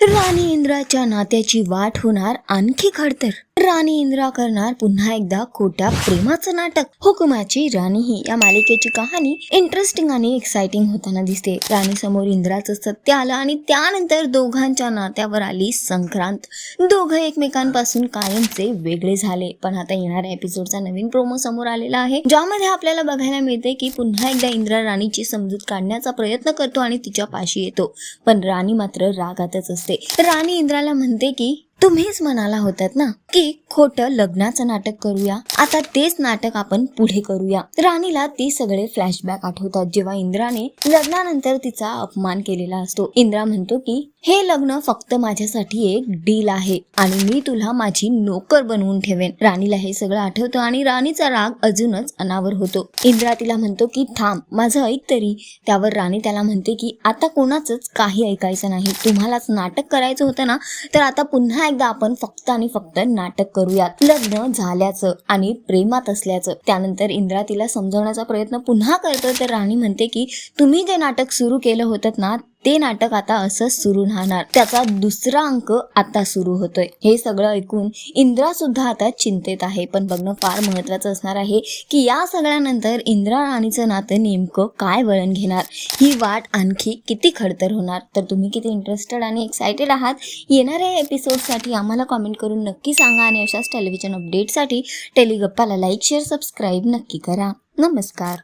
राणी इंद्राच्या नात्याची वाट होणार आणखी खडतर. राणी इंद्रा करणार पुन्हा एकदा खोट्या प्रेमाचं नाटक. हुकुमाची राणी ही या मालिकेची कहाणी इंटरेस्टिंग आणि एक्साइटिंग होताना दिसते. राणी समोर इंद्राचं सत्य आलं आणि त्यानंतर दोघांच्या नात्यावर आली संक्रांत. दोघं एकमेकांपासून कायमचे वेगळे झाले. पण आता येणाऱ्या एपिसोडचा नवीन प्रोमो समोर आलेला आहे, ज्यामध्ये आपल्याला बघायला मिळते की पुन्हा एकदा इंद्रा राणीची समजूत काढण्याचा प्रयत्न करतो आणि तिच्या पाशी येतो. पण राणी मात्र रागातच असते. राणी इंद्राला म्हणते की तुम्हीच म्हणाला होतात ना की खोटं लग्नाचं नाटक करूया, आता तेच नाटक आपण पुढे करूया. राणीला ते सगळे फ्लॅशबॅक आठवतात जेव्हा इंद्राने लग्नानंतर तिचा अपमान केलेला असतो. इंद्रा म्हणतो की हे लग्न फक्त माझ्यासाठी एक डील आहे आणि मी तुला माझी नोकर बनवून ठेवेन. राणीला हे सगळं आठवतं आणि राणीचा राग अजूनच अनावर होतो. इंद्रा तिला म्हणतो की थांब, माझं ऐक तरी. त्यावर राणी त्याला म्हणते की आता कोणाचंच काही ऐकायचं नाही. तुम्हालाच नाटक करायचं होतं ना, तर आता पुन्हा एकदा आपण फक्त आणि फक्त नाटक करूयात, लग्न झाल्याचं आणि प्रेमात असल्याचं. त्यानंतर इंद्रा तिला समजवण्याचा प्रयत्न पुन्हा करतो, तर राणी म्हणते की तुम्ही जे नाटक सुरू केलं होतं ना, ते नाटक आता असंच सुरू राहणार. त्याचा दुसरा अंक आता सुरू होतोय. हे सगळं ऐकून इंद्रा सुद्धा आता चिंतेत आहे. पण बघणं फार महत्वाचं असणार आहे की या सगळ्यानंतर इंद्रा राणीचं नातं नेमकं काय वळण घेणार, ही वाट आणखी किती खडतर होणार. तर तुम्ही किती इंटरेस्टेड आणि एक्सायटेड आहात येणाऱ्या एपिसोडसाठी आम्हाला कॉमेंट करून नक्की सांगा. आणि अशाच टेलिव्हिजन अपडेटसाठी टेलिगप्पाला लाईक, शेअर, सबस्क्राईब नक्की करा. नमस्कार.